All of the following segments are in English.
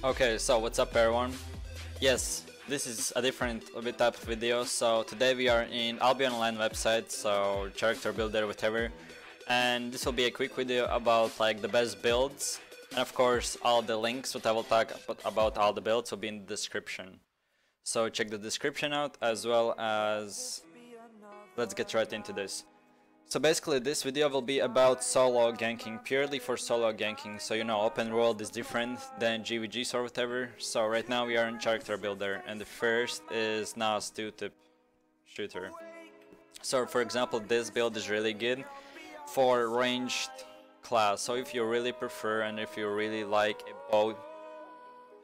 Okay, so what's up everyone? Yes, this is a different bit type of video. So today we are in Albion Online website, so character builder, whatever. And this will be a quick video about like the best builds. And of course all the links what I will talk about all the builds will be in the description. So check the description out, as well as let's get right into this. So basically this video will be about solo ganking, purely for solo ganking. So you know, open world is different than GVGs or whatever. So right now we are in character builder, and the first is NAS 2-tip shooter. So for example, this build is really good for ranged class. So if you really prefer and if you really like a bow,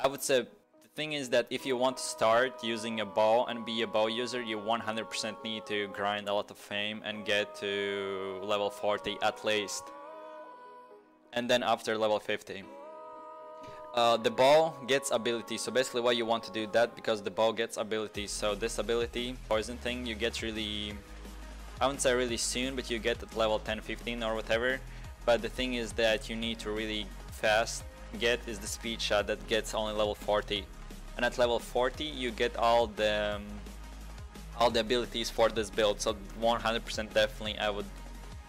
I would say the thing is that if you want to start using a bow and be a bow user, you 100% need to grind a lot of fame and get to level 40 at least, and then after level 50 the bow gets ability. So basically why you want to do that, because the bow gets ability. So this ability, poison thing, you get really, I wouldn't say really soon, but you get at level 10-15 or whatever. But the thing is that you need to really fast get is the speed shot that gets only level 40. And at level 40 you get all the abilities for this build. So 100% definitely I would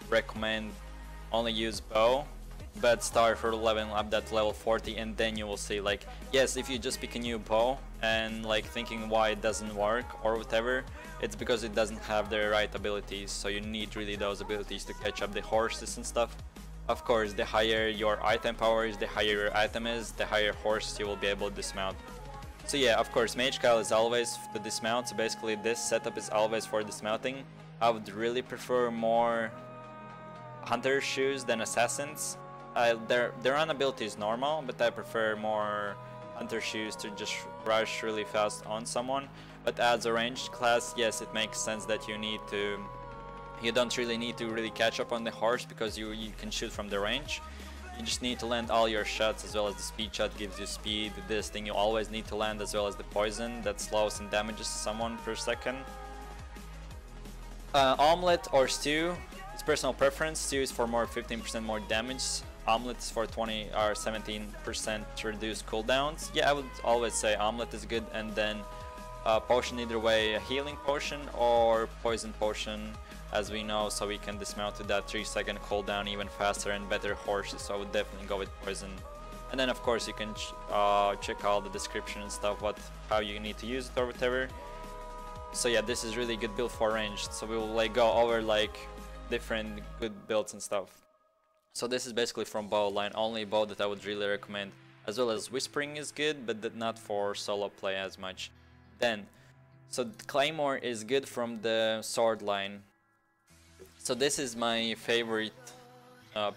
recommend only use bow, but start for leveling up that level 40, and then you will see, like, yes, if you just pick a new bow and like thinking why it doesn't work or whatever, it's because it doesn't have the right abilities. So you need really those abilities to catch up the horses and stuff. Of course, the higher your item power is, the higher your item is, the higher horse you will be able to dismount. So yeah, of course, Mage Cowl is always the dismount, so basically this setup is always for dismounting. I would really prefer more Hunter shoes than Assassins. Their run ability is normal, but I prefer more Hunter shoes to just rush really fast on someone. But as a ranged class, yes, it makes sense that you don't really need to really catch up on the horse, because you can shoot from the range. You just need to land all your shots, as well as the speed shot gives you speed. This thing you always need to land, as well as the poison that slows and damages someone per second. Omelette or stew, it's personal preference. Stew is for more 15% more damage. Omelette is for 20 or 17% to reduce cooldowns. Yeah, I would always say omelette is good, and then potion, either way, a healing potion or poison potion, as we know, so we can dismount to that 3-second cooldown even faster and better horses. So I would definitely go with poison. And then of course you can check all the description and stuff, how you need to use it or whatever. So yeah, this is really good build for ranged. So we will like go over like different good builds and stuff. So this is basically from bow line, only bow that I would really recommend. As well as whispering is good, but not for solo play as much. Then, so Claymore is good from the sword line. So this is my favorite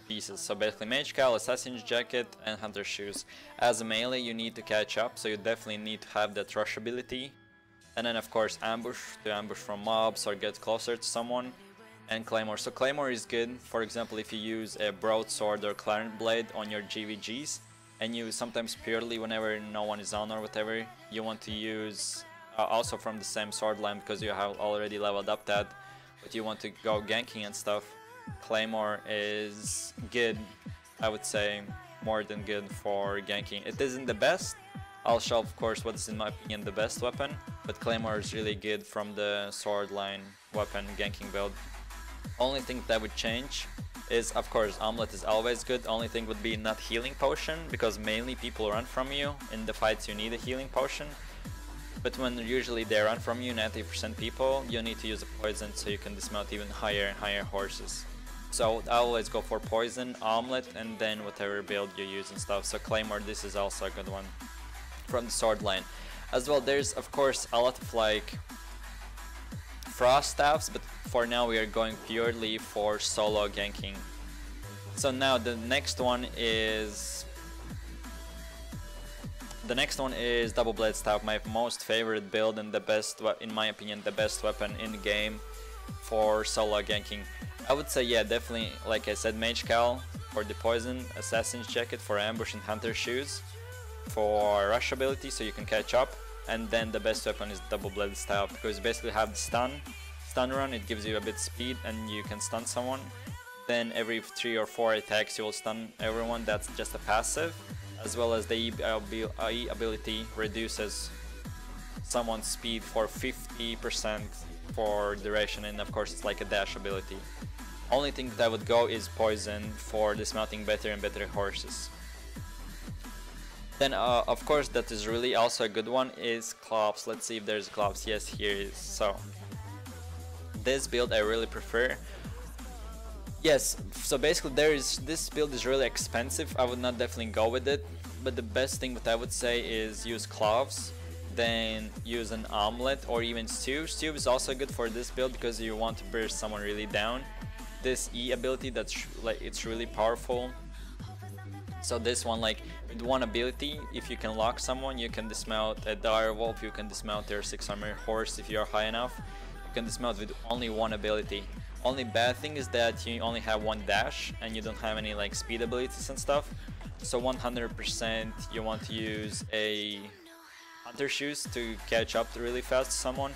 pieces. So basically Mage Cowl, Assassin's Jacket, and Hunter Shoes. As a melee you need to catch up, so you definitely need to have that rush ability. And then of course ambush, to ambush from mobs or get closer to someone. And Claymore. So Claymore is good, for example, if you use a broadsword or clarinet blade on your GVGs, and you sometimes purely, whenever no one is on or whatever, you want to use also from the same sword line, because you have already leveled up that, but you want to go ganking and stuff. Claymore is good, I would say, more than good for ganking. It isn't the best. I'll show of course what is in my opinion the best weapon, but Claymore is really good from the sword line weapon ganking build. Only thing that would change is, of course, omelette is always good. Only thing would be not healing potion, because mainly people run from you. In the fights you need a healing potion. But when usually they run from you, 90% people, you need to use a poison so you can dismount even higher and higher horses. So I always go for poison, omelette, and then whatever build you use and stuff. So Claymore, this is also a good one from the sword line. As well, there's of course a lot of like frost staffs, but for now we are going purely for solo ganking. So now the next one is Double Blade Staff, my most favorite build and the best, in my opinion, the best weapon in the game for solo ganking. I would say, yeah, definitely, like I said, Mage Cowl for the poison, Assassin's Jacket for ambush, and Hunter Shoes for rush ability so you can catch up. And then the best weapon is Double Blade Staff, because you basically have the stun run, it gives you a bit speed and you can stun someone. Then every 3 or 4 attacks you will stun everyone, that's just a passive. as well as the E ability reduces someone's speed for 50% for duration, and of course it's like a dash ability. Only thing that would go is poison for dismounting better and better horses. Then of course that is really also a good one is gloves. Let's see if there's gloves. Yes, here is. So this build I really prefer. Yes, so basically this build is really expensive. I would not definitely go with it, but the best thing that I would say is use gloves, then use an omelet or even stew. Stew is also good for this build because you want to burst someone really down. This E ability, it's really powerful. So this one, like with one ability, if you can lock someone, you can dismount a dire wolf, you can dismount their 6 armor horse if you are high enough. You can dismount with only one ability. Only bad thing is that you only have one dash and you don't have any like speed abilities and stuff. So 100% you want to use a hunter shoes to catch up really fast to someone,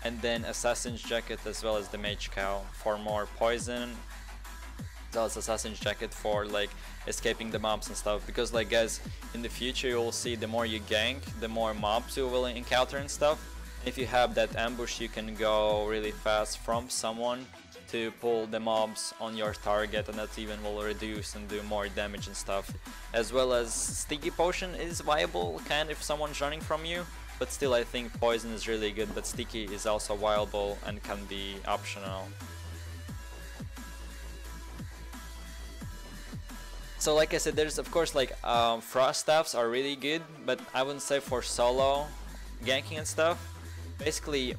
and then assassin's jacket as well as the mage cow for more poison, as well as assassin's jacket for like escaping the mobs and stuff. Because like guys, in the future you will see the more you gank, the more mobs you will encounter and stuff. If you have that ambush, you can go really fast from someone to pull the mobs on your target, and that even will reduce and do more damage and stuff. As well as sticky potion is viable kind if someone's running from you, but still I think poison is really good, but sticky is also viable and can be optional. So like I said, there's of course like frost staffs are really good, but I wouldn't say for solo ganking and stuff. Basically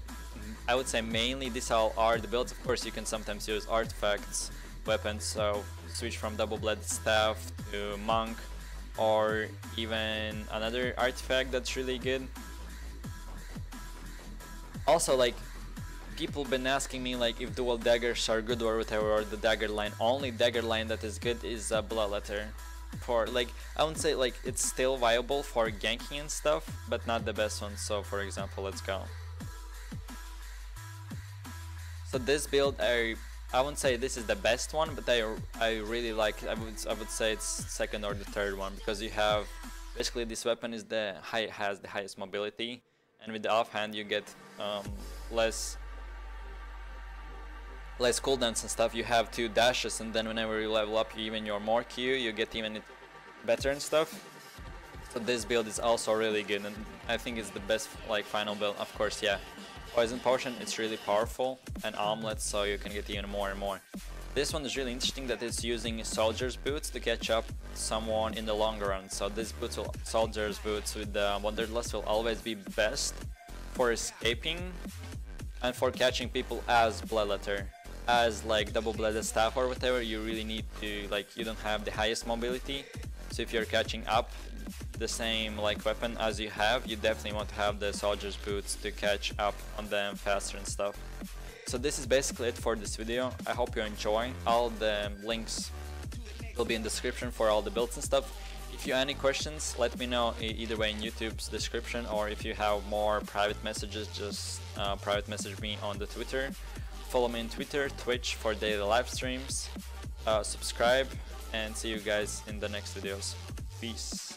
I would say mainly these all are the builds. Of course you can sometimes use artifacts, weapons, so switch from double-bladed staff to monk, or even another artifact that's really good. Also like people been asking me like if dual daggers are good or whatever, or the dagger line. Only dagger line that is good is bloodletter. For like I wouldn't say like it's still viable for ganking and stuff, but not the best one. So for example, let's go. So this build I wouldn't say this is the best one, but I really like it. I would say it's second or the third one, because you have basically this weapon is has the highest mobility, and with the offhand you get less cooldowns and stuff. You have 2 dashes, and then whenever you level up even your more Q, you get even better and stuff. So this build is also really good, and I think it's the best like final build. Of course, yeah. Poison potion, it's really powerful, and omelets, so you can get even more and more. This one is really interesting that it's using soldier's boots to catch up someone in the long run. So this soldier's boots with the wanderlust will always be best for escaping and for catching people as bloodletter. As like double-bladed staff or whatever, you really need to like, you don't have the highest mobility. So if you're catching up the same like weapon as you have, you definitely want to have the soldier's boots to catch up on them faster and stuff. So this is basically it for this video. I hope you're enjoying. All the links will be in the description for all the builds and stuff. If you have any questions, let me know either way in YouTube's description, or if you have more private messages, just private message me on the Twitter. Follow me on Twitter, Twitch for daily live streams. Subscribe, and see you guys in the next videos. Peace.